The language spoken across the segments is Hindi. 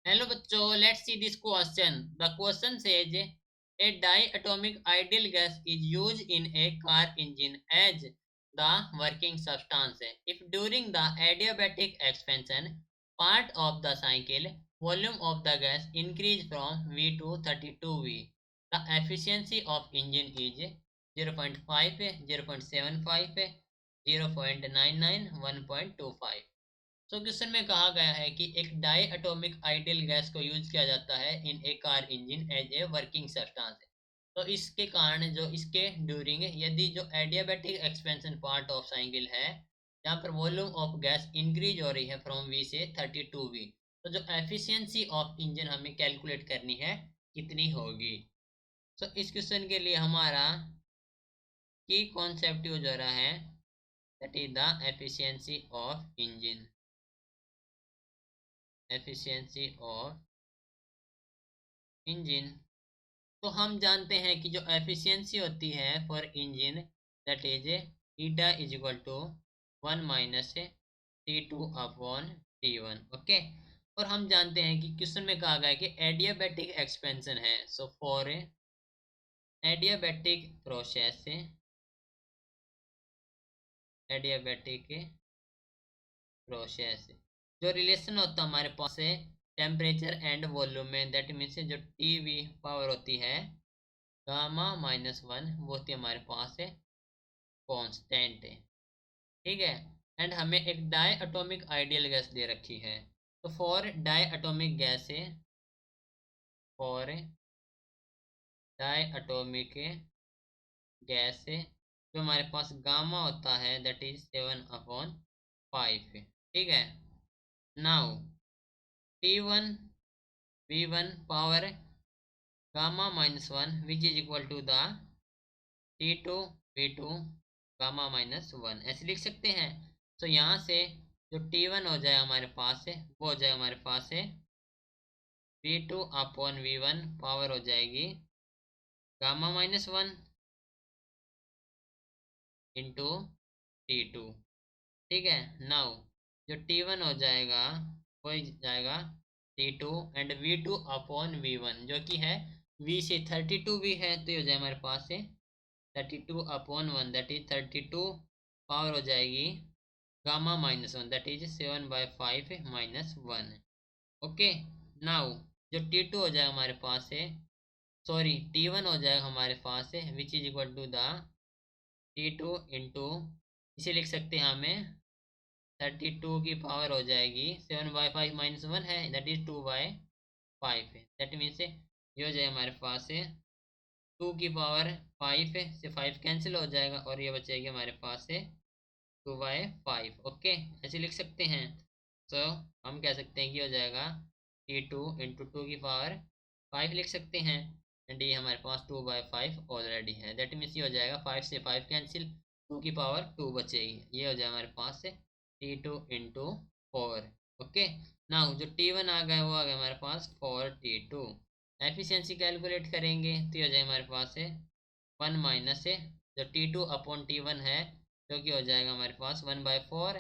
Hello bachcho, let's see this question. The question says a diatomic ideal gas is used in a car engine as the working substance. If during the adiabatic expansion part of the cycle volume of the gas increase from V to 32V, the efficiency of engine is 0.5, 0.75, 0.99, 1.25. So question में कहा गया है कि एक डाई एटॉमिक आइडियल गैस को यूज किया जाता है in a car engine as a working substance. तो इसके कारण जो इसके ड्यूरिंग यदि जो adiabatic expansion part of cycle है जहाँ पर वॉल्यूम ऑफ गैस इंक्रीज हो रही है फ्रॉम वी से 32V, तो जो एफिशिएंसी ऑफ इंजन हमें कैलकुलेट करनी है कितनी होगी। सो इस क्वेश्चन के लिए हमारा की कॉन्सेप्ट यूज हो रहा है that is the efficiency of engine. Efficiency of engine, तो हम जानते हैं कि जो एफिशिएंसी होती है for engine that is eta is equal to 1 minus T2 upon T1। Okay, और हम जानते हैं कि क्वेश्चन में कहा गया है कि एडियाबैटिक एक्सपेंशन है। So for adiabatic process, adiabatic process जो रिलेशन होता है हमारे पास है टेम्परेचर एंड वॉल्यूम में, दैट मीन्स जो टी वी पावर होती है गामा माइनस वन वो होती है हमारे पास है कांस्टेंट है। ठीक है, एंड हमें एक डाई एटॉमिक आइडियल गैस दे रखी है। तो फॉर डाई एटॉमिक गैस है, फॉर डाई एटॉमिक गैस है जो हमारे पास गामा होता है दैट इज 7/5। ठीक है, now T1 V1 power gamma minus one which is equal to the T2 V2 gamma minus one, ऐसे लिख सकते हैं। तो यहाँ से जो T1 हो जाए हमारे पास है वो हो जाए हमारे पास है V2 अपॉन V1 पावर हो जाएगी gamma minus one into T2। ठीक है, नाउ जो T1 हो जाएगा वो जाएगा T2 and V2 upon V1 जो कि है V से 32V है, तो ये हो जाए हमारे पास है 32 upon one that is 32 power हो जाएगी gamma minus one that is 7/5 minus one. Okay, now जो T2 हो जाएगा हमारे पास है, सॉरी T1 हो जाएगा हमारे पास है which is equal to the T2 into, इसे लिख सकते हैं हमें 32 की पावर हो जाएगी 7/5 माइनस वन है दैट इज 2/5 है, दैट मीन्स ये हो जाए हमारे पास है 2 की पावर 5 से 5 कैंसिल हो जाएगा और ये बचेगी हमारे पास है 2/5। ओके, ऐसे लिख सकते हैं। तो हम कह सकते हैं कि हो जाएगा T2 इंटू टू की पावर 5 लिख सकते हैं एंड ये हमारे पास 2/5 ऑलरेडी है, दैट मीन्स ये हो जाएगा 5 से 5 कैंसिल 2 की पावर 2 बचेगी, ये हो जाए हमारे पास है T2 इंटू 4। ओके, नाउ जो T1 आ गया वो आ गया हमारे पास 4T2। एफिशिएंसी कैलकुलेट करेंगे तो ये हो जाए हमारे पास है 1 माइनस है जो T2 अपॉन T1 है जो कि हो जाएगा हमारे पास 1/4,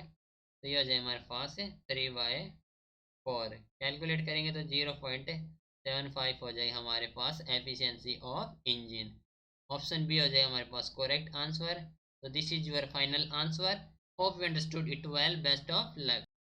तो ये हो जाए हमारे पास है 3/4। कैलकुलेट करेंगे तो 0.75 हो जाएगा हमारे पास efficiency of engine. Option B हो जाएगा हमारे पास करेक्ट आंसर। तो this is your final answer. Hope you understood it well, best of luck.